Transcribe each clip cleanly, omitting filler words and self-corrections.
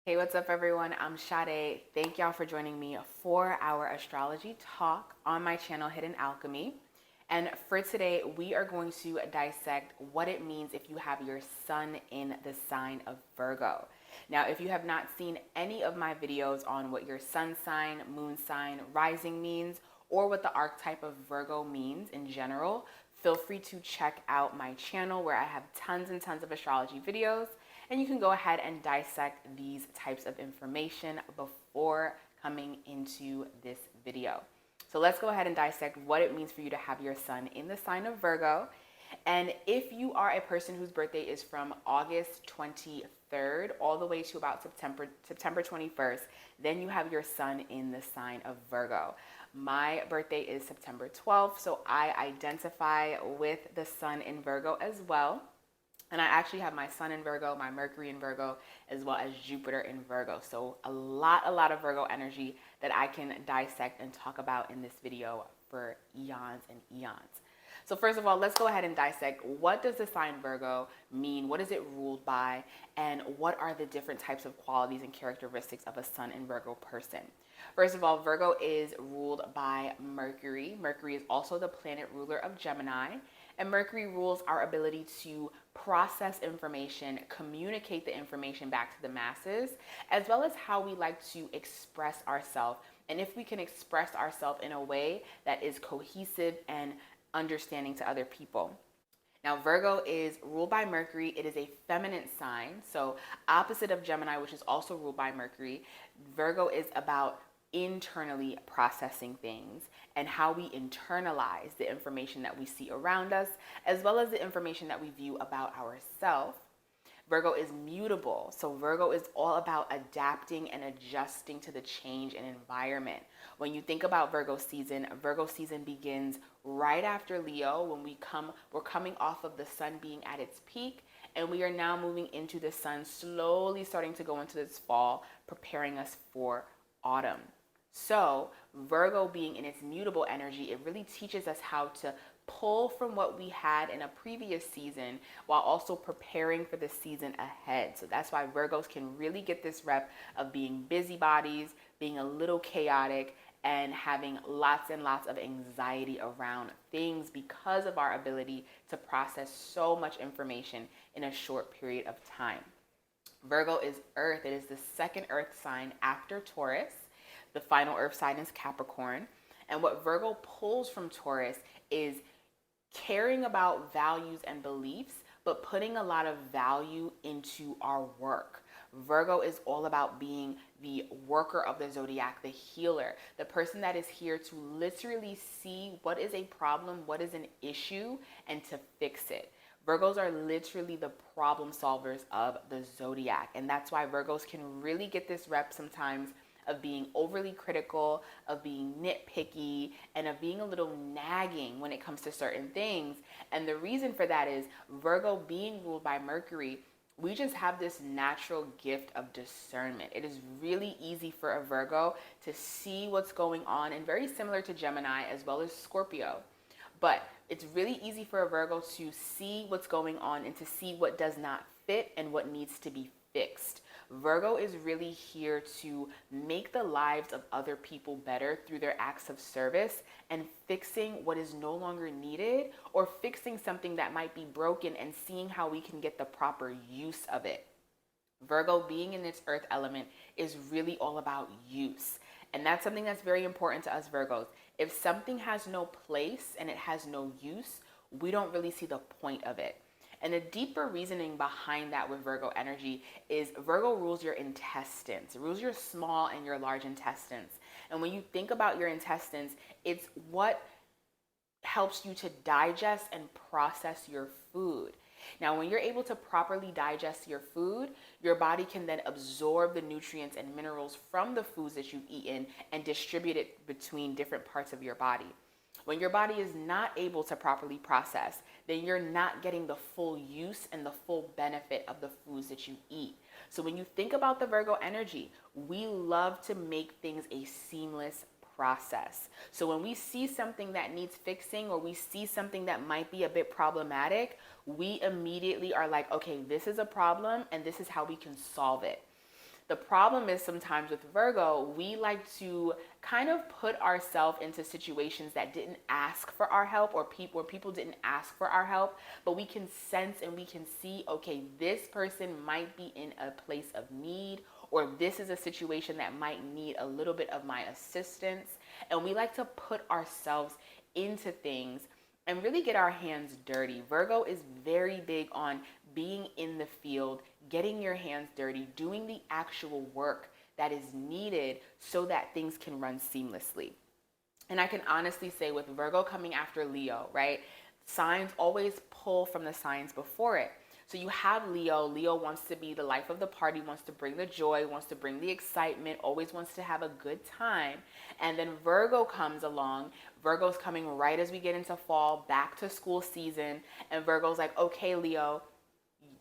Hey, what's up, everyone? I'm Sade. Thank y'all for joining me for our astrology talk on my channel, Hidden Alchemy. And for today, we are going to dissect what it means if you have your sun in the sign of Virgo. Now, if you have not seen any of my videos on what your sun sign, moon sign, rising means, or what the archetype of Virgo means in general, feel free to check out my channel where I have tons and tons of astrology videos, and you can go ahead and dissect these types of information before coming into this video. So let's go ahead and dissect what it means for you to have your sun in the sign of Virgo. And if you are a person whose birthday is from August 23rd all the way to about September 21st, then you have your sun in the sign of Virgo. My birthday is September 12th, so I identify with the sun in Virgo as well. And I actually have my sun in Virgo, my Mercury in Virgo, as well as Jupiter in Virgo. So a lot of Virgo energy that I can dissect and talk about in this video for eons and eons. So first of all, let's go ahead and dissect, what does the sign Virgo mean? What is it ruled by? And what are the different types of qualities and characteristics of a sun in Virgo person? First of all, Virgo is ruled by Mercury. Mercury is also the planet ruler of Gemini. And Mercury rules our ability to process information, communicate the information back to the masses, as well as how we like to express ourselves. And if we can express ourselves in a way that is cohesive and understanding to other people. Now, Virgo is ruled by Mercury. It is a feminine sign. So opposite of Gemini, which is also ruled by Mercury, Virgo is about internally processing things and how we internalize the information that we see around us, as well as the information that we view about ourselves. Virgo is mutable. So Virgo is all about adapting and adjusting to the change in environment. When you think about Virgo season begins right after Leo, when we're coming off of the sun being at its peak, and we are now moving into the sun slowly starting to go into this fall, preparing us for autumn. So Virgo being in its mutable energy, it really teaches us how to pull from what we had in a previous season while also preparing for the season ahead. So that's why Virgos can really get this rep of being busybodies, being a little chaotic, and having lots and lots of anxiety around things because of our ability to process so much information in a short period of time. Virgo is Earth. It is the second Earth sign after Taurus. The final Earth sign is Capricorn. And what Virgo pulls from Taurus is caring about values and beliefs, but putting a lot of value into our work. Virgo is all about being the worker of the zodiac, the healer, the person that is here to literally see what is a problem, what is an issue, and to fix it. Virgos are literally the problem solvers of the zodiac. And that's why Virgos can really get this rep sometimes of being overly critical, of being nitpicky, and of being a little nagging when it comes to certain things. And the reason for that is Virgo being ruled by Mercury, we just have this natural gift of discernment. It is really easy for a Virgo to see what's going on, and very similar to Gemini as well as Scorpio. But it's really easy for a Virgo to see what's going on and to see what does not fit and what needs to be fixed. Virgo is really here to make the lives of other people better through their acts of service and fixing what is no longer needed, or fixing something that might be broken and seeing how we can get the proper use of it. Virgo being in its earth element is really all about use. And that's something that's very important to us Virgos. If something has no place and it has no use, we don't really see the point of it. And the deeper reasoning behind that with Virgo energy is Virgo rules your intestines. It rules your small and your large intestines. And when you think about your intestines, it's what helps you to digest and process your food. Now, when you're able to properly digest your food, your body can then absorb the nutrients and minerals from the foods that you've eaten and distribute it between different parts of your body. When your body is not able to properly process, then you're not getting the full use and the full benefit of the foods that you eat. So when you think about the Virgo energy, we love to make things a seamless process. So when we see something that needs fixing, or we see something that might be a bit problematic, we immediately are like, okay, this is a problem and this is how we can solve it. The problem is sometimes with Virgo, we like to kind of put ourselves into situations that didn't ask for our help, or people where people didn't ask for our help, but we can sense and we can see, okay, this person might be in a place of need, or this is a situation that might need a little bit of my assistance. And we like to put ourselves into things and really get our hands dirty. Virgo is very big on being in the field, getting your hands dirty, doing the actual work that is needed so that things can run seamlessly. And I can honestly say with Virgo coming after Leo, right? Signs always pull from the signs before it. So you have Leo. Leo wants to be the life of the party, wants to bring the joy, wants to bring the excitement, always wants to have a good time. And then Virgo comes along. Virgo's coming right as we get into fall, back to school season. And Virgo's like, okay, Leo,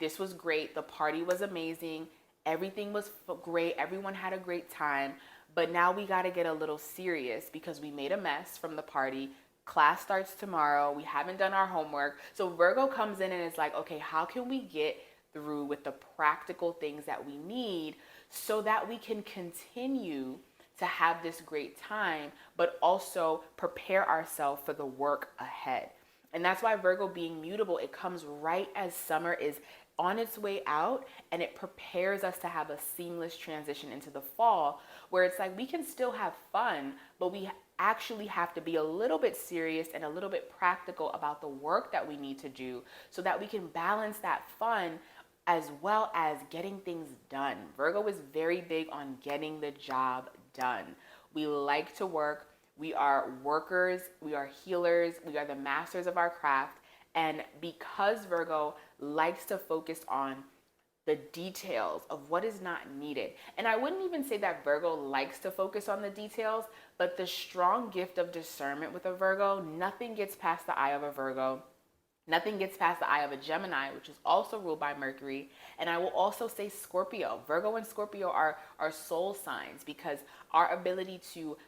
this was great. The party was amazing. Everything was great. Everyone had a great time. But now we got to get a little serious because we made a mess from the party. Class starts tomorrow. We haven't done our homework. So Virgo comes in and is like, okay, how can we get through with the practical things that we need so that we can continue to have this great time, but also prepare ourselves for the work ahead. And that's why Virgo being mutable, it comes right as summer is on its way out, and it prepares us to have a seamless transition into the fall, where it's like we can still have fun, but we actually have to be a little bit serious and a little bit practical about the work that we need to do so that we can balance that fun as well as getting things done. Virgo is very big on getting the job done. We like to work. We are workers. We are healers. We are the masters of our craft. And because Virgo likes to focus on the details of what is not needed. And I wouldn't even say that Virgo likes to focus on the details, but the strong gift of discernment with a Virgo, nothing gets past the eye of a Virgo. Nothing gets past the eye of a Gemini, which is also ruled by Mercury. And I will also say Scorpio. Virgo and Scorpio are soul signs because our ability to,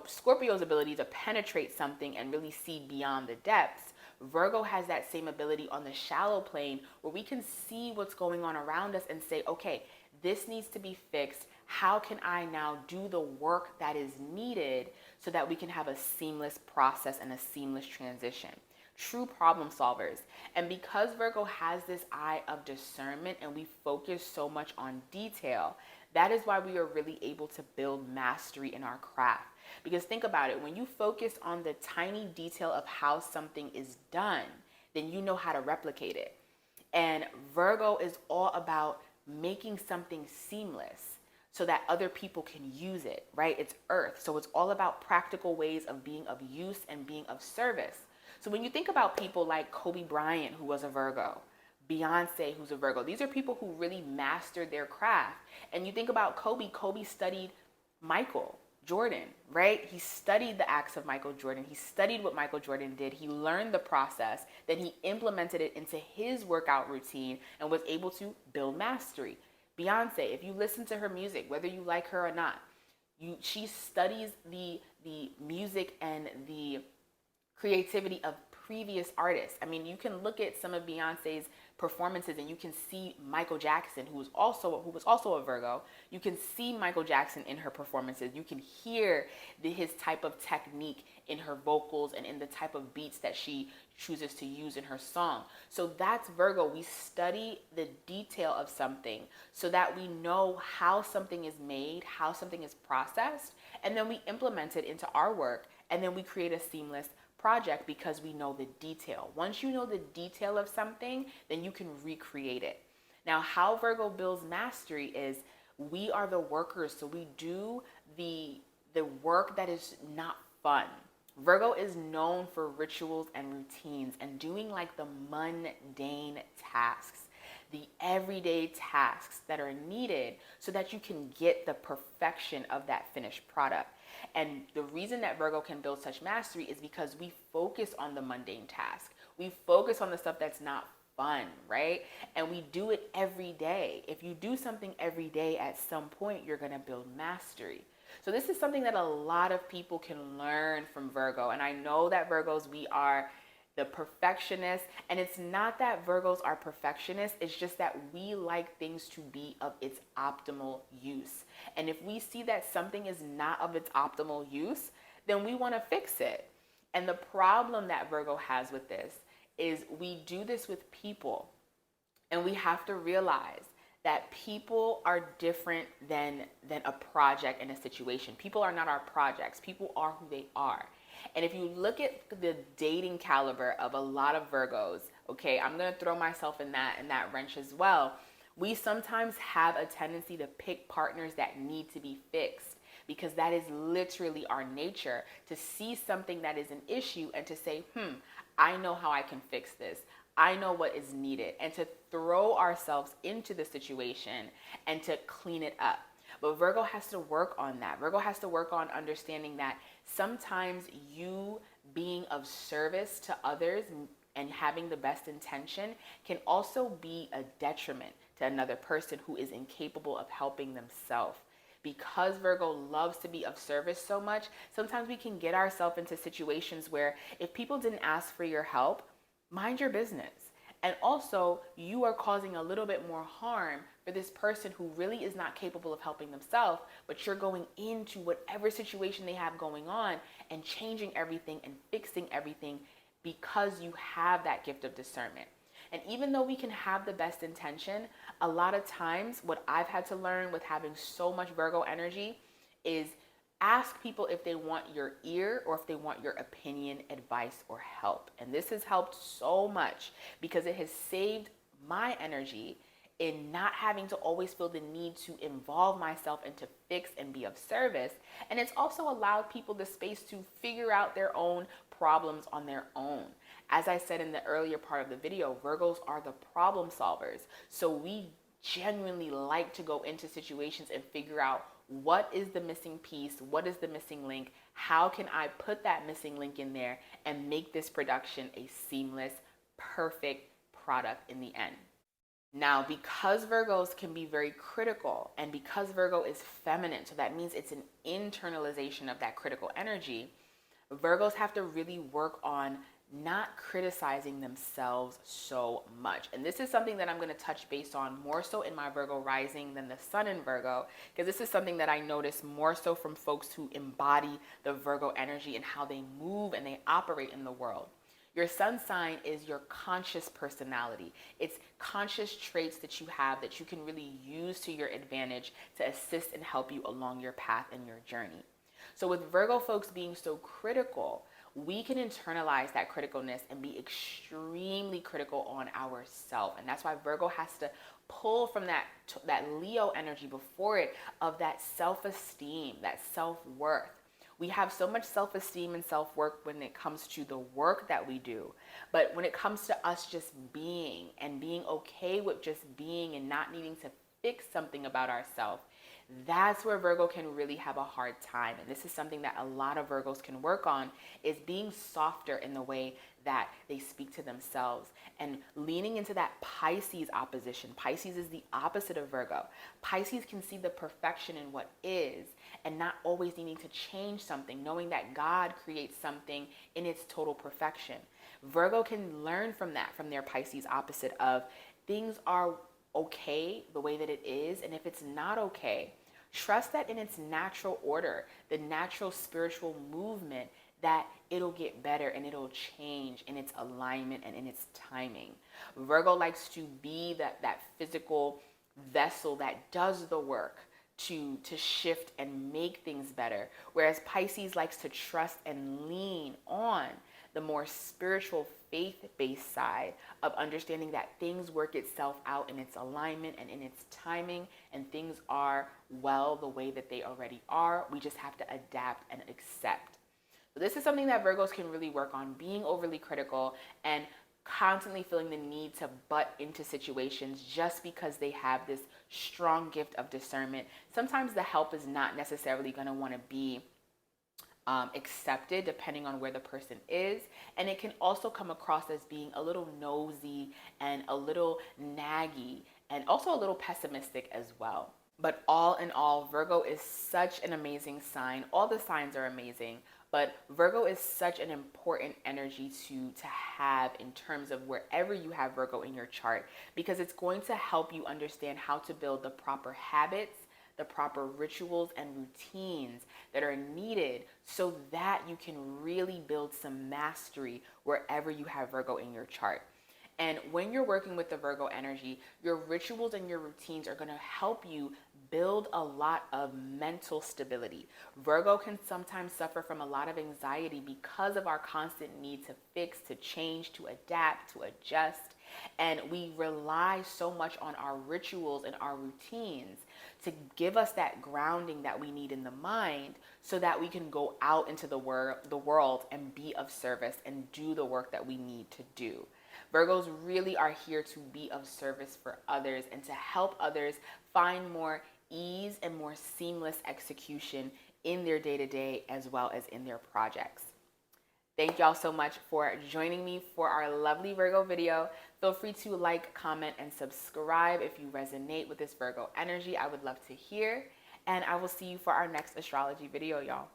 Scorpio's ability to penetrate something and really see beyond the depths. Virgo has that same ability on the shallow plane where we can see what's going on around us and say, okay, this needs to be fixed. How can I now do the work that is needed so that we can have a seamless process and a seamless transition? True problem solvers. And because Virgo has this eye of discernment and we focus so much on detail, that is why we are really able to build mastery in our craft. Because think about it, when you focus on the tiny detail of how something is done, then you know how to replicate it. And Virgo is all about making something seamless so that other people can use it, right? It's earth. So it's all about practical ways of being of use and being of service. So when you think about people like Kobe Bryant, who was a Virgo, Beyonce, who's a Virgo, these are people who really mastered their craft. And you think about Kobe, Kobe studied Michael Jordan, right? He studied the acts of Michael Jordan. He studied what Michael Jordan did. He learned the process. Then he implemented it into his workout routine and was able to build mastery. Beyonce, if you listen to her music, whether you like her or not, she studies the music and the creativity of previous artists. I mean, you can look at some of Beyonce's performances and you can see Michael Jackson, who was also a Virgo. You can see Michael Jackson in her performances. You can hear his type of technique in her vocals and in the type of beats that she chooses to use in her song. So that's Virgo. We study the detail of something so that we know how something is made, how something is processed, and then we implement it into our work, and then we create a seamless project because we know the detail. Once you know the detail of something, then you can recreate it. Now, how Virgo builds mastery is we are the workers, so we do the work that is not fun. Virgo is known for rituals and routines and doing like the mundane tasks, the everyday tasks that are needed so that you can get the perfection of that finished product. And the reason that Virgo can build such mastery is because we focus on the mundane task. We focus on the stuff that's not fun, right? And we do it every day. If you do something every day, at some point, you're going to build mastery. So this is something that a lot of people can learn from Virgo. And I know that Virgos, we are the perfectionist. And it's not that Virgos are perfectionists, it's just that we like things to be of its optimal use. And if we see that something is not of its optimal use, then we want to fix it. And the problem that Virgo has with this is we do this with people, and we have to realize that people are different than a project and a situation. People are not our projects. People are who they are. And if you look at the dating caliber of a lot of Virgos, okay, I'm gonna throw myself in that wrench as well. We sometimes have a tendency to pick partners that need to be fixed, because that is literally our nature, to see something that is an issue and to say, I know how I can fix this. I know what is needed, and to throw ourselves into the situation and to clean it up. But Virgo has to work on that. Virgo has to work on understanding that sometimes you being of service to others and having the best intention can also be a detriment to another person who is incapable of helping themselves. Because Virgo loves to be of service so much, sometimes we can get ourselves into situations where if people didn't ask for your help, mind your business. And also, you are causing a little bit more harm for this person who really is not capable of helping themselves, but you're going into whatever situation they have going on and changing everything and fixing everything because you have that gift of discernment. And even though we can have the best intention, a lot of times what I've had to learn with having so much Virgo energy is ask people if they want your ear or if they want your opinion, advice, or help. And this has helped so much because it has saved my energy in not having to always feel the need to involve myself and to fix and be of service. And it's also allowed people the space to figure out their own problems on their own. As I said in the earlier part of the video, Virgos are the problem solvers. So we genuinely like to go into situations and figure out what is the missing piece, what is the missing link, how can I put that missing link in there and make this production a seamless, perfect product in the end. Now, because Virgos can be very critical, and because Virgo is feminine, so that means it's an internalization of that critical energy, Virgos have to really work on not criticizing themselves so much. And this is something that I'm going to touch base on more so in my Virgo rising than the Sun in Virgo, because this is something that I notice more so from folks who embody the Virgo energy and how they move and they operate in the world. Your sun sign is your conscious personality. It's conscious traits that you have that you can really use to your advantage to assist and help you along your path and your journey. So with Virgo folks being so critical, we can internalize that criticalness and be extremely critical on ourselves. And that's why Virgo has to pull from that Leo energy before it of that self-esteem, that self-worth. We have so much self-esteem and self-worth when it comes to the work that we do. But when it comes to us just being and being okay with just being and not needing to fix something about ourselves, that's where Virgo can really have a hard time. And this is something that a lot of Virgos can work on, is being softer in the way that they speak to themselves and leaning into that Pisces opposition. Pisces is the opposite of Virgo. Pisces can see the perfection in what is and not always needing to change something, knowing that God creates something in its total perfection. Virgo can learn from that, from their Pisces opposite of things are okay the way that it is, and if it's not okay, trust that in its natural order, the natural spiritual movement, that it'll get better and it'll change in its alignment and in its timing. Virgo likes to be that physical vessel that does the work to shift and make things better, whereas Pisces likes to trust and lean on the more spiritual, faith-based side of understanding that things work itself out in its alignment and in its timing, and things are well the way that they already are. We just have to adapt and accept. So this is something that Virgos can really work on, being overly critical and constantly feeling the need to butt into situations just because they have this strong gift of discernment. Sometimes the help is not necessarily going to want to be accepted depending on where the person is, and it can also come across as being a little nosy and a little naggy and also a little pessimistic as well. But all in all, Virgo is such an amazing sign. All the signs are amazing. But Virgo is such an important energy to have in terms of wherever you have Virgo in your chart, because it's going to help you understand how to build the proper habits, the proper rituals and routines that are needed so that you can really build some mastery wherever you have Virgo in your chart. And when you're working with the Virgo energy, your rituals and your routines are going to help you build a lot of mental stability. Virgo can sometimes suffer from a lot of anxiety because of our constant need to fix, to change, to adapt, to adjust. And we rely so much on our rituals and our routines to give us that grounding that we need in the mind so that we can go out into the world and be of service and do the work that we need to do. Virgos really are here to be of service for others and to help others find more ease and more seamless execution in their day-to-day as well as in their projects. Thank y'all so much for joining me for our lovely Virgo video. Feel free to like, comment, and subscribe if you resonate with this Virgo energy. I would love to hear. And I will see you for our next astrology video, y'all.